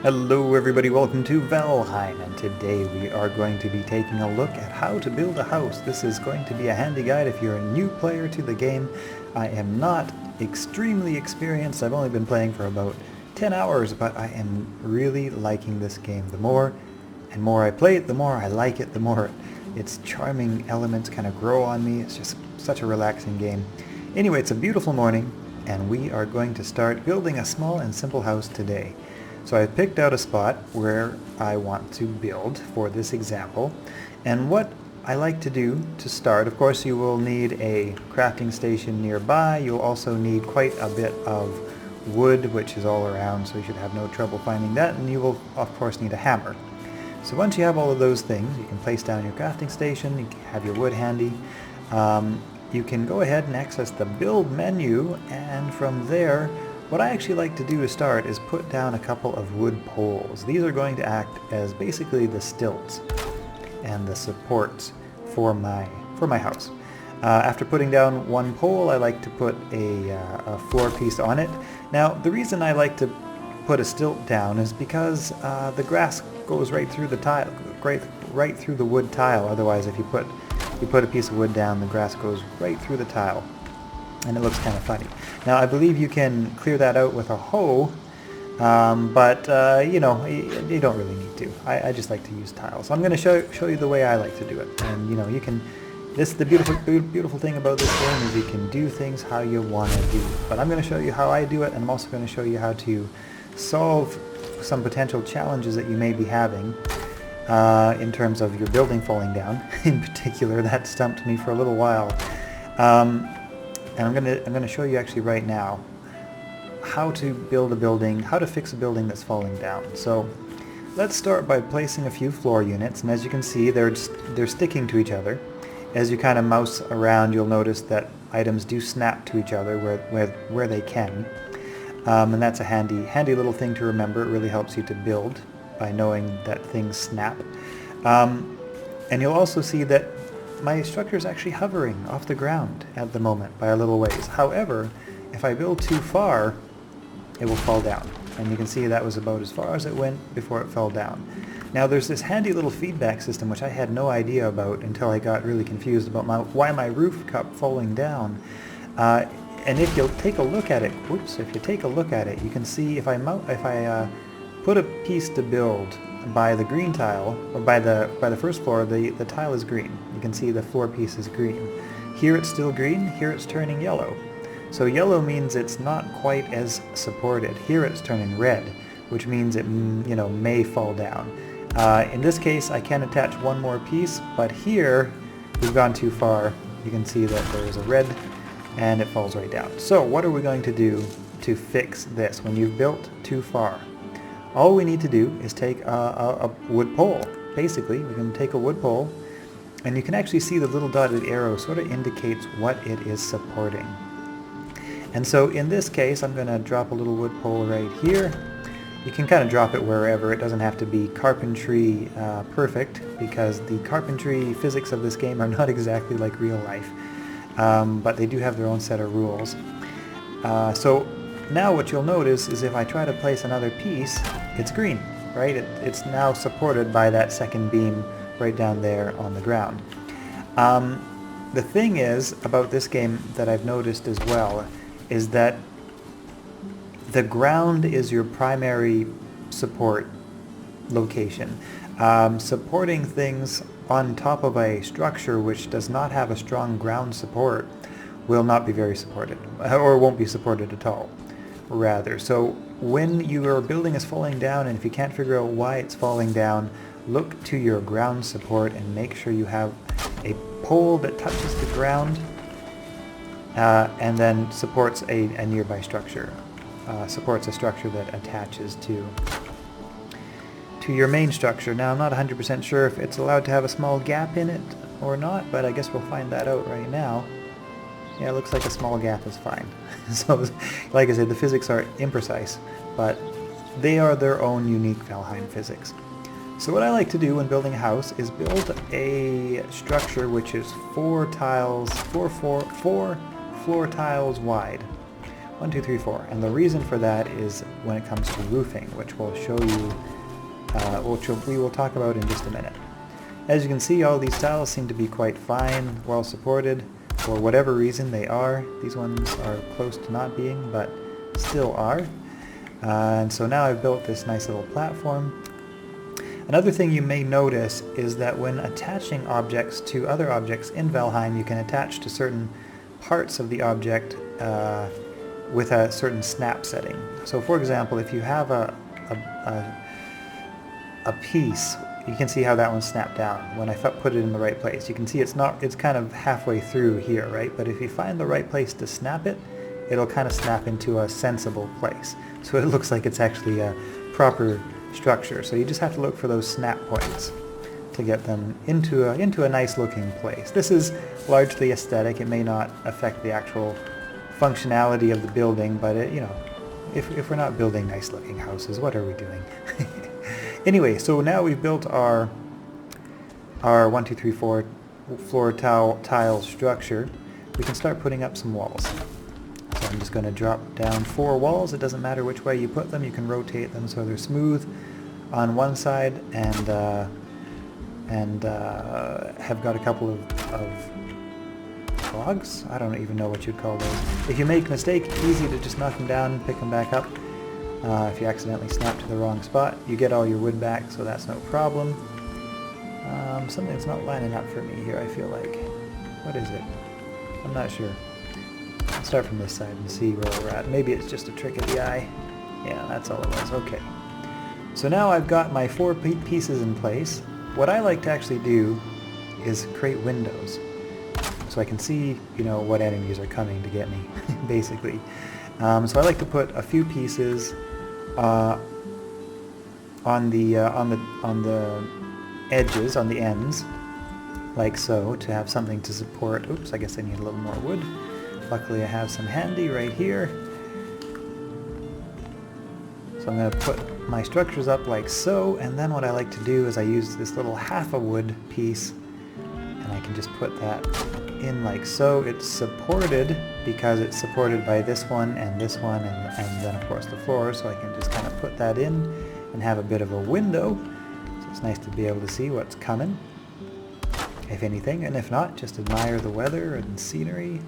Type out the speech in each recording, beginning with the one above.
Hello everybody, welcome to Valheim, and today we are going to be taking a look at how to build a house. This is going to be a handy guide if you're a new player to the game. I am not extremely experienced, I've only been playing for about 10 hours, but I am really liking this game. The more I play it, the more I like it, the more its charming elements kind of grow on me. It's just such a relaxing game. Anyway, it's a beautiful morning, and we are going to start building a small and simple house today. So I picked out a spot where I want to build for this example, and what I like to do to start, of course you will need a crafting station nearby. You'll also need quite a bit of wood, which is all around, so you should have no trouble finding that, and you will of course need a hammer. So once you have all of those things, you can place down your crafting station, you can have your wood handy. You can go ahead and access the build menu, and from there what I actually like to do to start is put down a couple of wood poles. These are going to act as basically the stilts and the supports for my house. After putting down one pole, I like to put a floor piece on it. Now, the reason I like to put a stilt down is because the grass goes right through the tile, right through the wood tile. Otherwise, if you put a piece of wood down, the grass goes right through the tile, and it looks kind of funny. Now, I believe you can clear that out with a hoe, but you know, you don't really need to. I just like to use tiles. So I'm going to show you the way I like to do it, and you know, you can. The beautiful thing about this game is you can do things how you want to do. But I'm going to show you how I do it, and I'm also going to show you how to solve some potential challenges that you may be having in terms of your building falling down. In particular, that stumped me for a little while. And I'm gonna show you actually right now how to build a building, how to fix a building that's falling down. So let's start by placing a few floor units, and as you can see, they're sticking to each other. As you kind of mouse around, you'll notice that items do snap to each other where they can, and that's a handy little thing to remember. It really helps you to build by knowing that things snap. And you'll also see that my structure is actually hovering off the ground at the moment by a little ways. However, if I build too far, it will fall down. And you can see that was about as far as it went before it fell down. Now there's this handy little feedback system which I had no idea about until I got really confused about why my roof kept falling down. And if you'll take a look at it, if you take a look at it, you can see if I put a piece to build by the green tile, or by the first floor, the tile is green. You can see the floor piece is green. Here it's still green, here it's turning yellow. So yellow means it's not quite as supported. Here it's turning red, which means it may fall down. In this case, I can attach one more piece, but here we've gone too far. You can see that there is a red, and it falls right down. So what are we going to do to fix this when you've built too far? All we need to do is take a wood pole. Basically, we can take a wood pole, and you can actually see the little dotted arrow sort of indicates what it is supporting. And so in this case, I'm going to drop a little wood pole right here. You can kind of drop it wherever. It doesn't have to be carpentry perfect, because the carpentry physics of this game are not exactly like real life. But they do have their own set of rules. So now what you'll notice is if I try to place another piece, it's green, right? It's now supported by that second beam right down there on the ground. The thing is about this game that I've noticed as well is that the ground is your primary support location. Supporting things on top of a structure which does not have a strong ground support will not be very supported, or won't be supported at all, rather. So when your building is falling down, and if you can't figure out why it's falling down, look to your ground support and make sure you have a pole that touches the ground and then supports a nearby structure. Supports a structure that attaches to your main structure. Now I'm not 100% sure if it's allowed to have a small gap in it or not, but I guess we'll find that out right now. Yeah, it looks like a small gap is fine. So, like I said, the physics are imprecise, but they are their own unique Valheim physics. So what I like to do when building a house is build a structure which is four floor tiles wide. 1, 2, 3, 4. And the reason for that is when it comes to roofing, which we'll show you, we will talk about in just a minute. As you can see, all these tiles seem to be quite fine, well supported. For whatever reason they are. These ones are close to not being, but still are. And so now I've built this nice little platform. Another thing you may notice is that when attaching objects to other objects in Valheim, you can attach to certain parts of the object with a certain snap setting. So for example, if you have a piece, you can see how that one snapped down when I put it in the right place. You can see it's kind of halfway through here, right? But if you find the right place to snap it, it'll kind of snap into a sensible place. So it looks like it's actually a proper structure. So you just have to look for those snap points to get them into a nice looking place. This is largely aesthetic. It may not affect the actual functionality of the building, but it, if we're not building nice looking houses, what are we doing? Anyway, so now we've built our 1, 2, 3, 4 floor tile structure. We can start putting up some walls. So I'm just going to drop down 4 walls. It doesn't matter which way you put them. You can rotate them so they're smooth on one side, and have got a couple of logs. I don't even know what you'd call those. If you make a mistake, easy to just knock them down and pick them back up. If you accidentally snap to the wrong spot, you get all your wood back, so that's no problem. Something's not lining up for me here, I feel like. What is it? I'm not sure. I'll start from this side and see where we're at. Maybe it's just a trick of the eye. Yeah, that's all it was. Okay. So now I've got my 4 pieces in place. What I like to actually do is create windows, so I can see, what enemies are coming to get me, basically. So I like to put a few pieces on the edges, on the ends, like so, to have something to support. Oops, I guess I need a little more wood. Luckily I have some handy right here. So I'm going to put my structures up like so, and then what I like to do is I use this little half a wood piece, and I can just put that in like so. It's supported because it's supported by this one and this one, and then of course the floor, so I can just kind of put that in and have a bit of a window. So it's nice to be able to see what's coming, if anything, and if not, just admire the weather and scenery.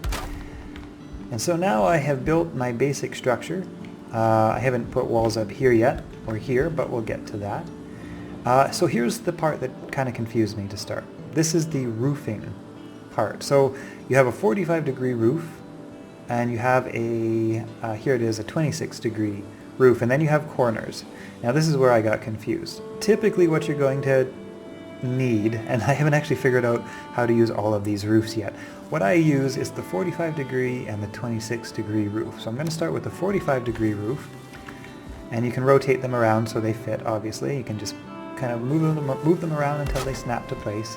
And so now I have built my basic structure. I haven't put walls up here yet, or here, but we'll get to that. So here's the part that kind of confused me to start. This is the roofing part. So you have a 45-degree roof, and you have a, here it is, a 26-degree roof, and then you have corners. Now this is where I got confused. Typically what you're going to need, and I haven't actually figured out how to use all of these roofs yet. What I use is the 45-degree and the 26-degree roof. So I'm going to start with the 45-degree roof, and you can rotate them around so they fit, obviously. You can just kind of move them around until they snap to place.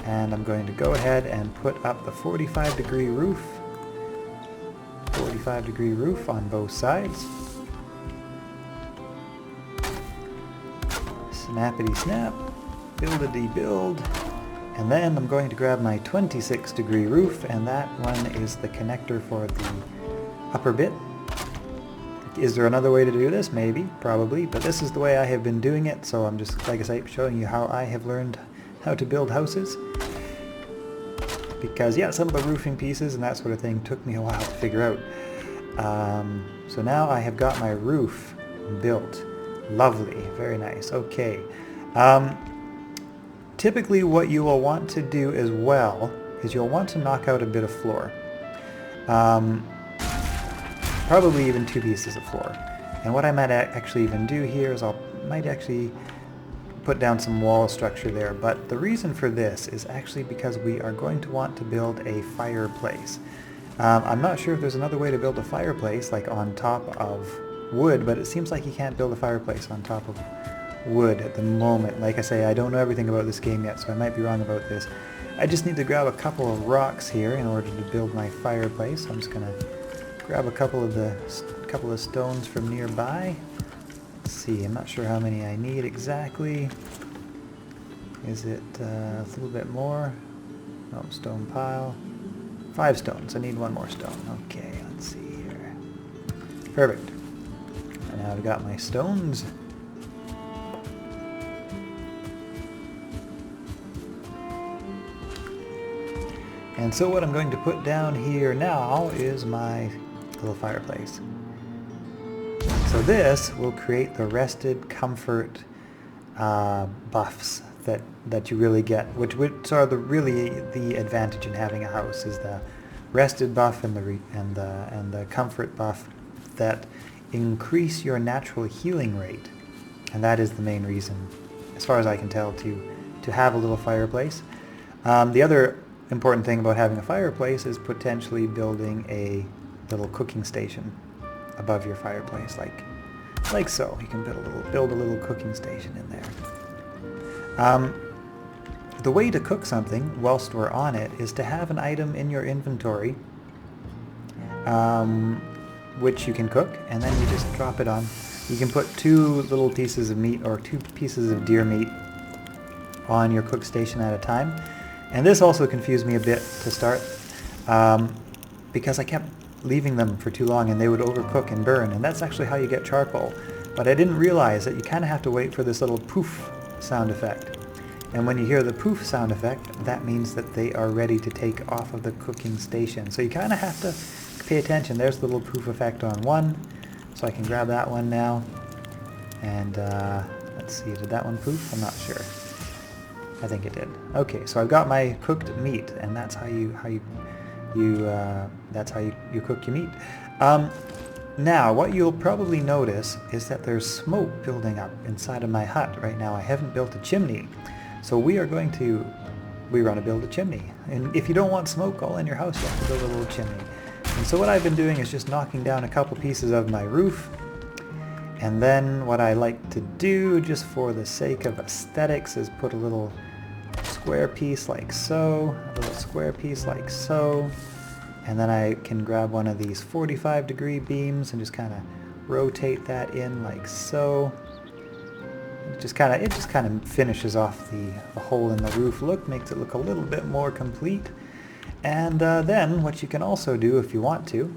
And I'm going to go ahead and put up the 45-degree roof. 45-degree roof on both sides. Snappity snap, buildity build. And then I'm going to grab my 26-degree roof, and that one is the connector for the upper bit. Is there another way to do this? Maybe, probably, but this is the way I have been doing it, so I'm just, like I say, showing you how I have learned how to build houses. Because, yeah, some of the roofing pieces and that sort of thing took me a while to figure out. So now I have got my roof built. Lovely, very nice. Okay. Typically what you will want to do as well is you'll want to knock out a bit of floor. Probably even 2 pieces of floor. And what I might actually even do here is might actually put down some wall structure there. But the reason for this is actually because we are going to want to build a fireplace. I'm not sure if there's another way to build a fireplace, like on top of wood, but it seems like you can't build a fireplace on top of wood at the moment. Like I say, I don't know everything about this game yet, so I might be wrong about this. I just need to grab a couple of rocks here in order to build my fireplace. So I'm just gonna grab a couple of stones from nearby. Let's see, I'm not sure how many I need exactly. Is it a little bit more? Oh, stone pile. 5 stones. I need 1 more stone. Okay, let's see here. Perfect. And I've got my stones. And so what I'm going to put down here now is my little fireplace. So this will create the rested comfort buffs that you really get, which are really the advantage in having a house, is the rested buff and the comfort buff that increase your natural healing rate, and that is the main reason, as far as I can tell, to have a little fireplace. The other important thing about having a fireplace is potentially building a little cooking station above your fireplace, like so. You can build a little cooking station in there. The way to cook something whilst we're on it is to have an item in your inventory which you can cook, and then you just drop it on. You can put 2 little pieces of meat or 2 pieces of deer meat on your cook station at a time. And this also confused me a bit to start because I kept leaving them for too long and they would overcook and burn, and that's actually how you get charcoal. But I didn't realize that you kind of have to wait for this little poof sound effect. And when you hear the poof sound effect, that means that they are ready to take off of the cooking station. So you kind of have to pay attention. There's the little poof effect on one, so I can grab that one now. And let's see, did that one poof? I'm not sure. I think it did. Okay, so I've got my cooked meat, and that's how you cook your meat. Now, what you'll probably notice is that there's smoke building up inside of my hut right now. I haven't built a chimney, so we want to build a chimney. And if you don't want smoke all in your house, you have to build a little chimney. And so what I've been doing is just knocking down a couple pieces of my roof. And then what I like to do, just for the sake of aesthetics, is put a little square piece like so, a little square piece like so, and then I can grab one of these 45-degree beams and just kind of rotate that in like so. It just kind of finishes off the hole in the roof look, makes it look a little bit more complete. And then what you can also do if you want to,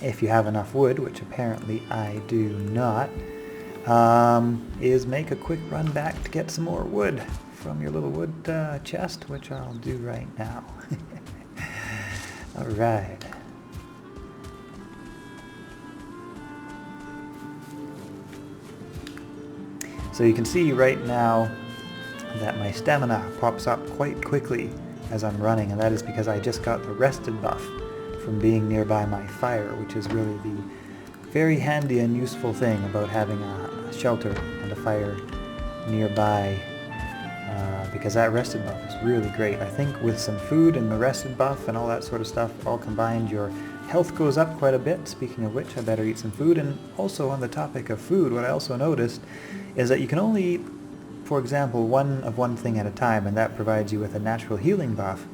if you have enough wood, which apparently I do not, is make a quick run back to get some more wood from your little wood chest, which I'll do right now. Alright. So you can see right now that my stamina pops up quite quickly as I'm running, and that is because I just got the rested buff from being nearby my fire, which is really the very handy and useful thing about having a shelter and a fire nearby, because that rested buff is really great. I think with some food and the rested buff and all that sort of stuff all combined, your health goes up quite a bit. Speaking of which, I better eat some food. And also on the topic of food, what I also noticed is that you can only eat, for example, one thing at a time, and that provides you with a natural healing buff.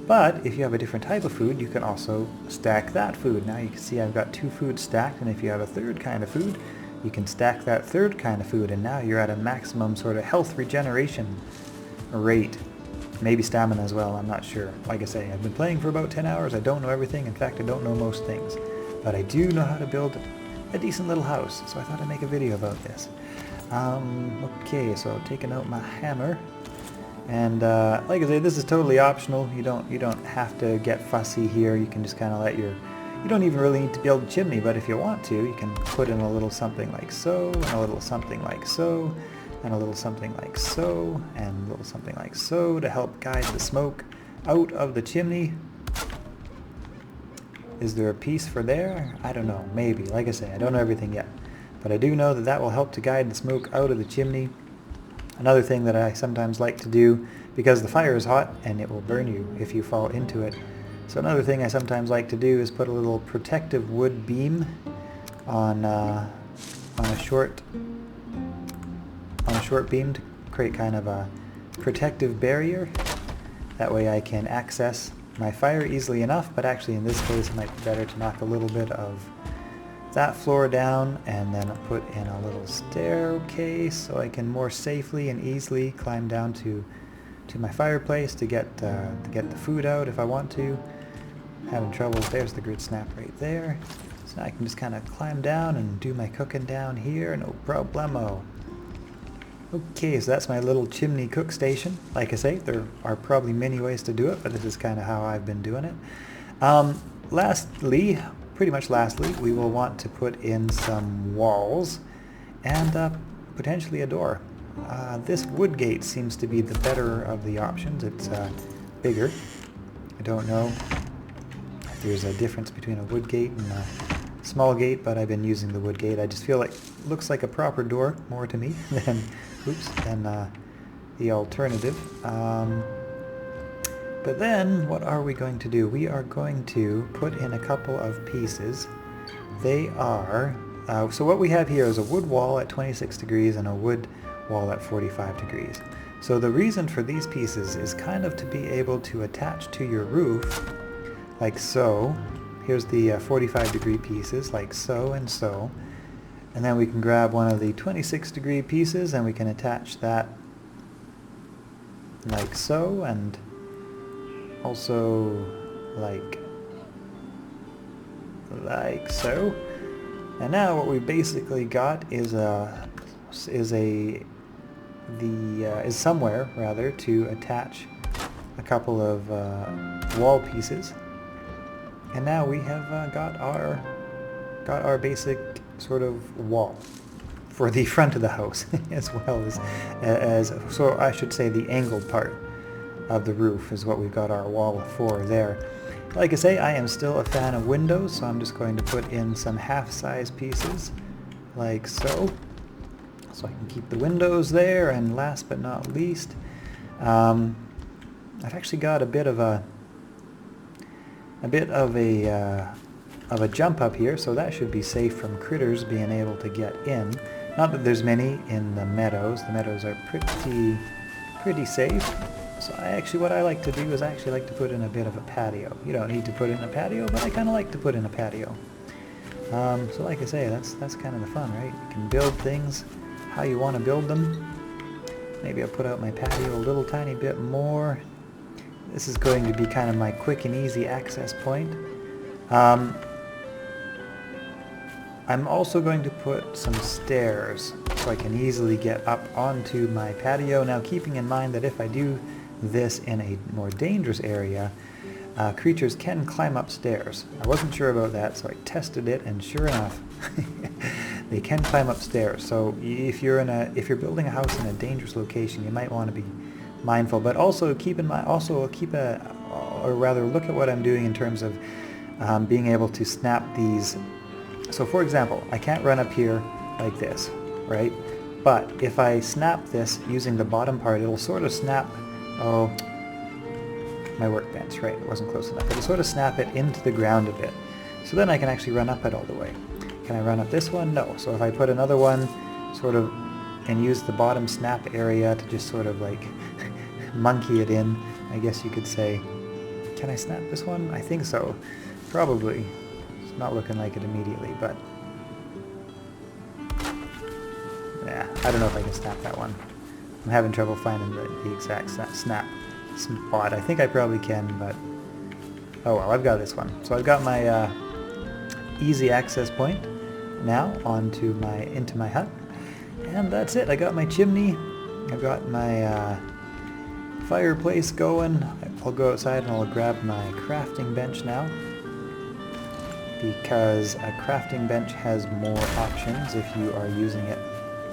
But if you have a different type of food, you can also stack that food. Now you can see I've got 2 foods stacked, and if you have a third kind of food, you can stack that third kind of food, and now you're at a maximum sort of health regeneration rate. Maybe stamina as well, I'm not sure. Like I say, I've been playing for about 10 hours. I don't know everything. In fact, I don't know most things. But I do know how to build a decent little house, so I thought I'd make a video about this. Okay, so taking out my hammer. And like I say, this is totally optional. You don't have to get fussy here. You can just kind of let your... You don't even really need to build a chimney, but if you want to, you can put in a little something like so, and a little something like so, and a little something like so, and a little something like so to help guide the smoke out of the chimney. Is there a piece for there? I don't know. Maybe. Like I say, I don't know everything yet. But I do know that that will help to guide the smoke out of the chimney. Another thing that I sometimes like to do, because the fire is hot and it will burn you if you fall into it. So another thing I sometimes like to do is put a little protective wood beam on a short beam to create kind of a protective barrier. That way I can access my fire easily enough, but actually in this case it might be better to knock a little bit of that floor down and then put in a little staircase so I can more safely and easily climb down to my fireplace to get the food out if I want to. Having trouble. There's the grid snap right there. So now I can just kind of climb down and do my cooking down here, no problemo. Okay, so that's my little chimney cook station. Like I say, there are probably many ways to do it, but this is kind of how I've been doing it. Lastly, pretty much lastly, we will want to put in some walls and potentially a door. This wood gate seems to be the better of the options. It's bigger. I don't know if there's a difference between a wood gate and a small gate, but I've been using the wood gate. I just feel like it looks like a proper door more to me than the alternative. But then what are we going to do? We are going to put in a couple of pieces. They are so what we have here is a wood wall at 26 degrees and a wood wall at 45 degrees. So the reason for these pieces is kind of to be able to attach to your roof like so. Here's the 45 degree pieces like so and so. And then we can grab one of the 26 degree pieces and we can attach that like so, and also like so. And now what we basically got is somewhere rather to attach a couple of wall pieces. And now we have got our basic sort of wall for the front of the house, as well as so I should say the angled part of the roof is what we've got our wall for there. Like I say, I am still a fan of windows, so I'm just going to put in some half-size pieces like so I can keep the windows there. And last but not least, I've actually got a bit of a jump up here, so that should be safe from critters being able to get in. Not that there's many in the meadows. The meadows are pretty safe. So what I like to do is I actually like to put in a bit of a patio. You don't need to put in a patio, but I kind of like to put in a patio. So like I say, that's kind of the fun, right? You can build things how you want to build them. Maybe I'll put out my patio a little tiny bit more. This is going to be kind of my quick and easy access point. I'm also going to put some stairs so I can easily get up onto my patio. Now, keeping in mind that if I do this in a more dangerous area, creatures can climb upstairs. I wasn't sure about that, so I tested it, and sure enough, they can climb upstairs. So if you're building a house in a dangerous location, you might want to be mindful. But also keep in mind, or rather look at what I'm doing in terms of being able to snap these. So for example, I can't run up here like this, right? But if I snap this using the bottom part, it'll sort of snap, my workbench, right? It wasn't close enough. It'll sort of snap it into the ground a bit. So then I can actually run up it all the way. Can I run up this one? No. So if I put another one sort of and use the bottom snap area to just sort of like monkey it in, I guess you could say. Can I snap this one? I think so. Probably. It's not looking like it immediately, but yeah, I don't know if I can snap that one. I'm having trouble finding the exact snap spot. I think I probably can, but oh well, I've got this one. So I've got my easy access point now into my hut, and that's it. I got my chimney. I've got my fireplace going. I'll go outside and I'll grab my crafting bench now, because a crafting bench has more options if you are using it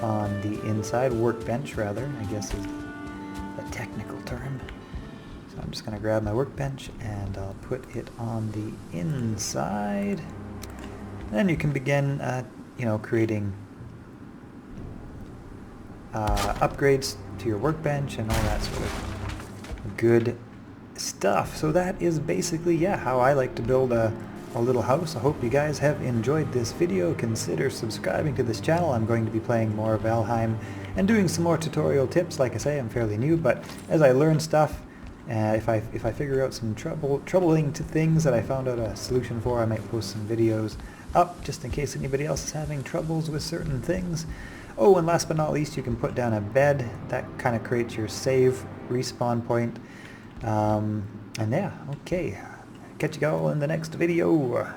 on the inside. Workbench, rather, I guess is the technical term. So I'm just going to grab my workbench and I'll put it on the inside. Then you can begin, creating upgrades to your workbench and all that sort of good stuff. So that is basically, how I like to build a little house. I hope you guys have enjoyed this video. Consider subscribing to this channel. I'm going to be playing more Valheim and doing some more tutorial tips. Like I say, I'm fairly new, but as I learn stuff, if I figure out some troubling things that I found out a solution for, I might post some videos up just in case anybody else is having troubles with certain things. Oh, and last but not least, you can put down a bed. That kind of creates your save respawn point. And yeah, okay. Catch you all in the next video.